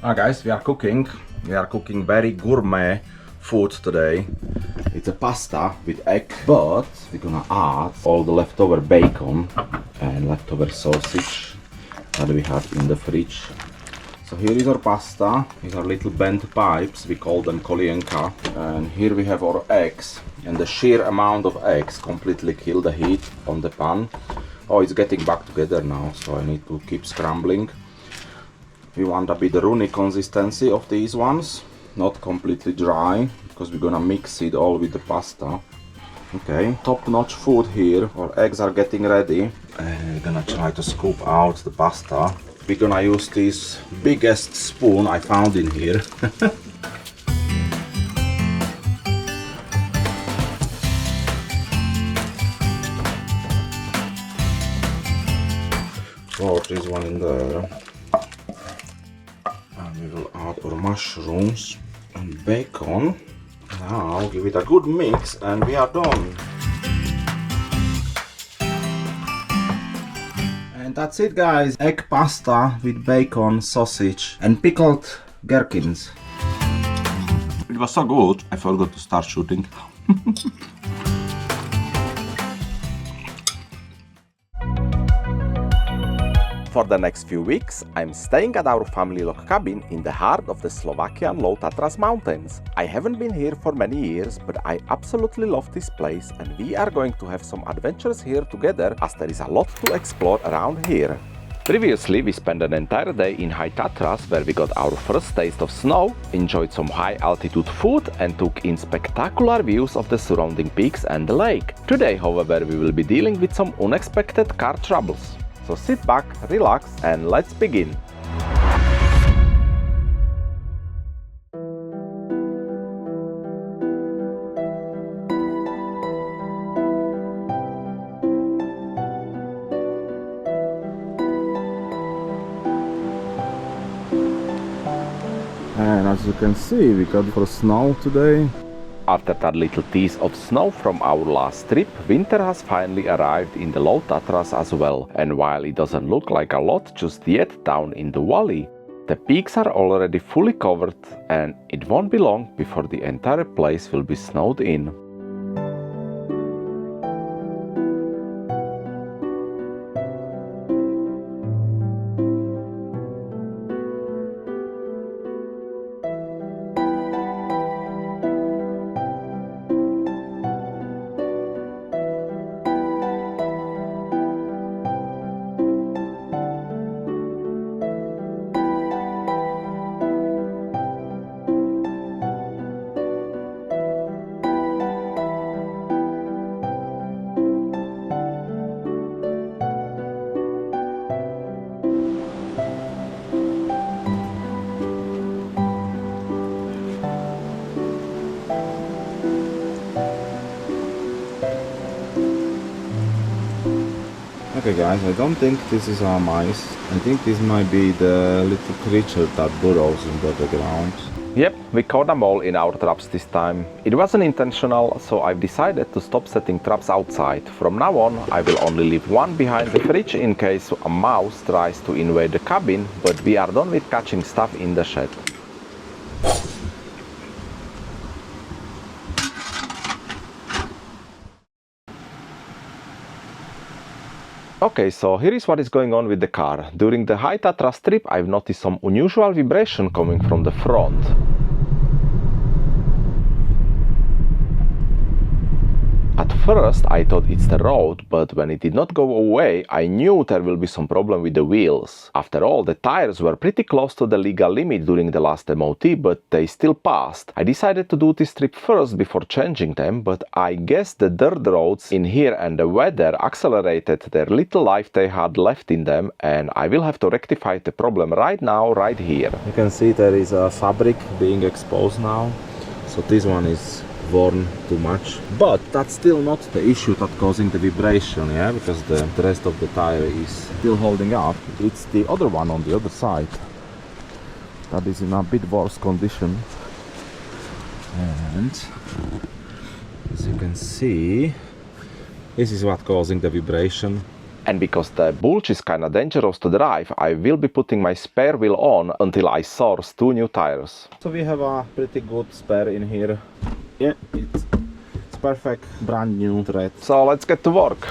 Hi guys, we are cooking. We are cooking very gourmet food today. It's a pasta with egg, but we're gonna add all the leftover bacon and leftover sausage that we had in the fridge. So here is our pasta. These are little bent pipes, we call them kolienka. And here we have our eggs. And the sheer amount of eggs completely kill the heat on the pan. Oh, it's getting back together now, so I need to keep scrambling. We want a bit runny consistency of these ones, not completely dry, because we're gonna mix it all with the pasta. Okay, top-notch food here. Our eggs are getting ready, and we're gonna try to scoop out the pasta. We're gonna use this biggest spoon I found in here. Pour this one in there. And we will add our mushrooms and bacon. Now give it a good mix and we are done. And that's it guys, egg pasta with bacon, sausage and pickled gherkins. It was so good, I forgot to start shooting. For the next few weeks, I'm staying at our family log cabin in the heart of the Slovakian Low Tatras mountains. I haven't been here for many years, but I absolutely love this place and we are going to have some adventures here together as there is a lot to explore around here. Previously, we spent an entire day in High Tatras where we got our first taste of snow, enjoyed some high altitude food and took in spectacular views of the surrounding peaks and the lake. Today, however, we will be dealing with some unexpected car troubles. So sit back, relax and let's begin. And as you can see, we got for snow today. After that little tease of snow from our last trip, winter has finally arrived in the Low Tatras as well. And while it doesn't look like a lot just yet down in the valley, the peaks are already fully covered and it won't be long before the entire place will be snowed in. Okay guys, I don't think this is our mice. I think this might be the little creature that burrows into the ground. Yep, we caught them all in our traps this time. It wasn't intentional, so I've decided to stop setting traps outside. From now on, I will only leave one behind the fridge in case a mouse tries to invade the cabin, but we are done with catching stuff in the shed. Okay, so here is what is going on with the car. During the High Tatras trip, I've noticed some unusual vibration coming from the front. At first, I thought it's the road, but when it did not go away, I knew there will be some problem with the wheels. After all, the tires were pretty close to the legal limit during the last MOT, but they still passed. I decided to do this trip first before changing them, but I guess the dirt roads in here and the weather accelerated their little life they had left in them, and I will have to rectify the problem right now, right here. You can see there is a fabric being exposed now, so this one is worn too much, but that's still not the issue that's causing the vibration, yeah, because the rest of the tire is still holding up. It's the other one on the other side that is in a bit worse condition, and as you can see, this is what's causing the vibration. And because the bulge is kinda dangerous to drive, I will be putting my spare wheel on until I source 2 new tires. So we have a pretty good spare in here. Yeah, it's perfect, brand new thread. So let's get to work.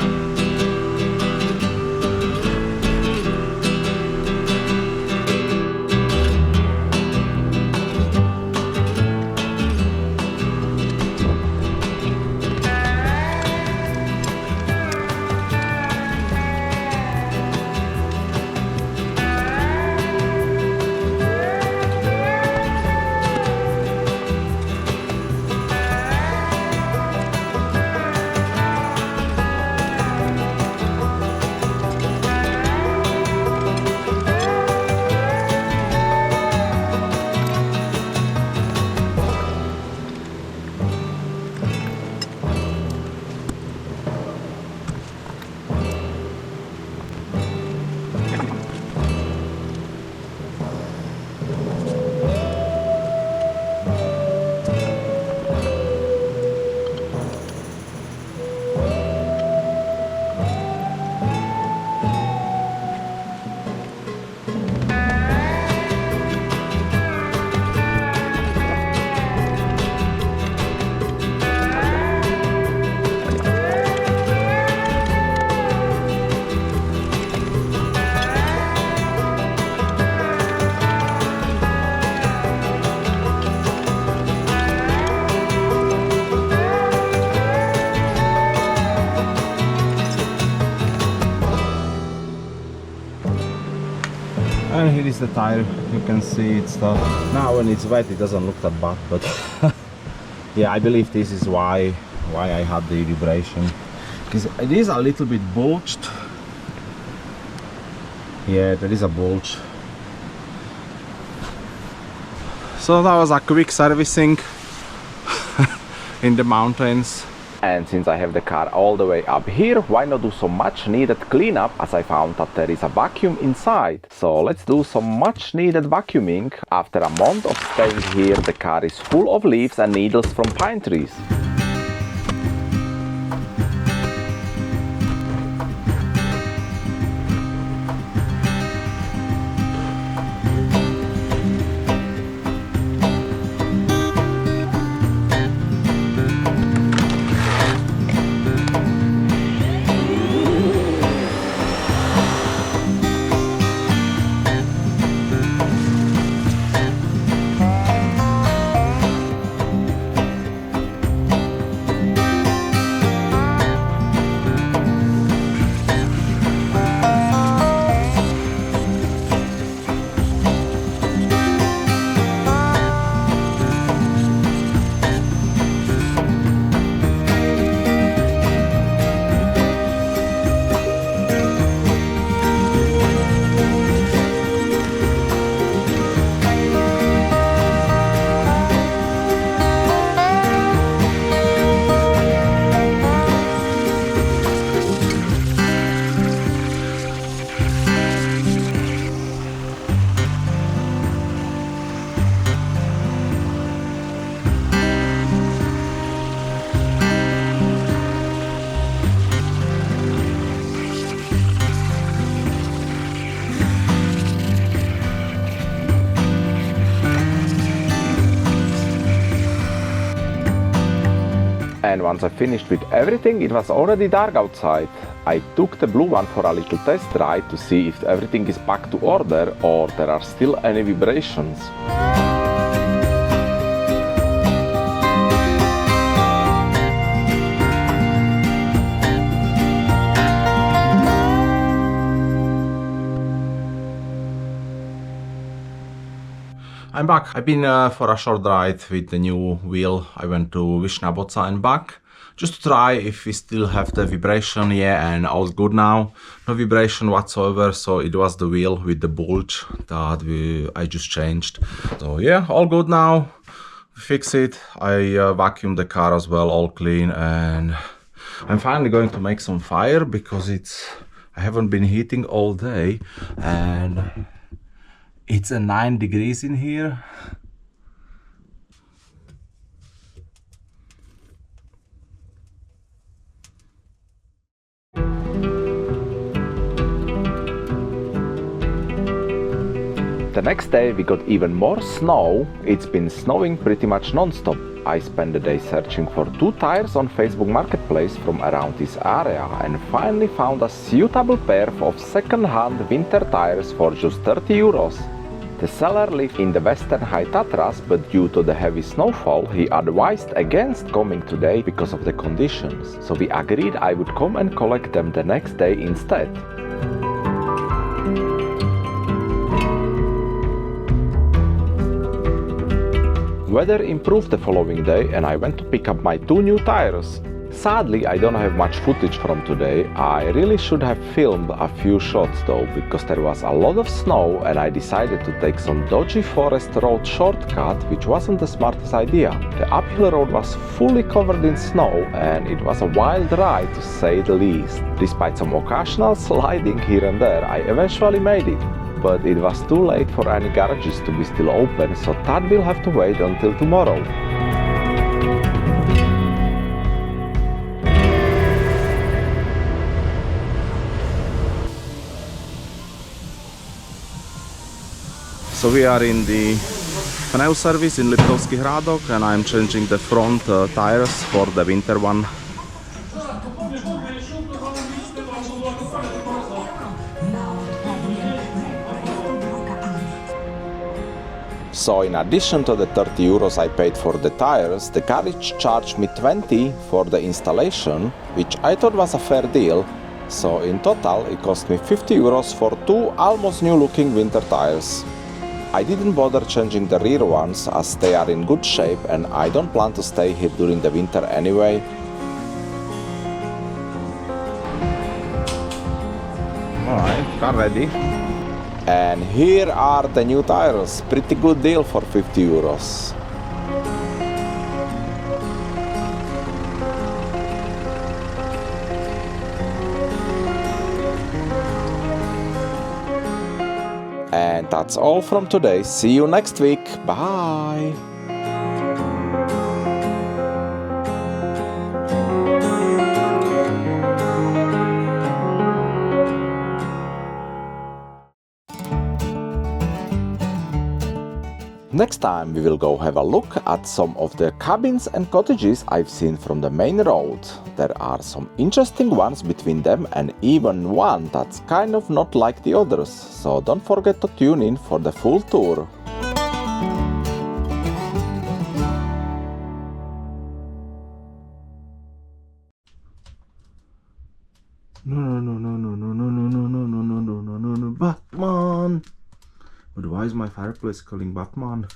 And here is the tire. You can see it's the... Now when it's wet it doesn't look that bad, but yeah, I believe this is why I had the vibration, because it is a little bit bulged. Yeah, there is a bulge. So that was a quick servicing in the mountains. And since I have the car all the way up here, why not do some much needed cleanup, as I found that there is a vacuum inside. So let's do some much needed vacuuming. After a month of staying here, the car is full of leaves and needles from pine trees. And once I finished with everything, it was already dark outside. I took the blue one for a little test ride to see if everything is back to order or there are still any vibrations. I'm back. I've been for a short ride with the new wheel. I went to Vyšňaboca and back just to try if we still have the vibration. Yeah, and all's good now. No vibration whatsoever. So it was the wheel with the bulge that I just changed. So yeah, all good now. We fix it. I vacuumed the car as well, all clean, and I'm finally going to make some fire because I haven't been heating all day and it's 9 degrees in here. The next day we got even more snow. It's been snowing pretty much non-stop. I spent the day searching for 2 tires on Facebook Marketplace from around this area and finally found a suitable pair of second-hand winter tires for just 30 euros. The seller lived in the western High Tatras, but due to the heavy snowfall, he advised against coming today because of the conditions. So we agreed I would come and collect them the next day instead. Weather improved the following day and I went to pick up my 2 new tires. Sadly, I don't have much footage from today. I really should have filmed a few shots though, because there was a lot of snow and I decided to take some dodgy forest road shortcut, which wasn't the smartest idea. The uphill road was fully covered in snow and it was a wild ride to say the least. Despite some occasional sliding here and there, I eventually made it. But it was too late for any garages to be still open, so that will have to wait until tomorrow. So we are in the pneu service in Liptovský Hrádok and I'm changing the front tires for the winter one. So in addition to the 30 euros I paid for the tires, the garage charged me 20 for the installation, which I thought was a fair deal. So in total it cost me 50 euros for 2 almost new looking winter tires. I didn't bother changing the rear ones as they are in good shape and I don't plan to stay here during the winter anyway. Alright, car ready. And here are the new tires, pretty good deal for 50 euros. And that's all from today. See you next week. Bye. Next time we will go have a look at some of the cabins and cottages I've seen from the main road. There are some interesting ones between them and even one that's kind of not like the others, so don't forget to tune in for the full tour. No, Batman! But why is my fireplace calling Batman?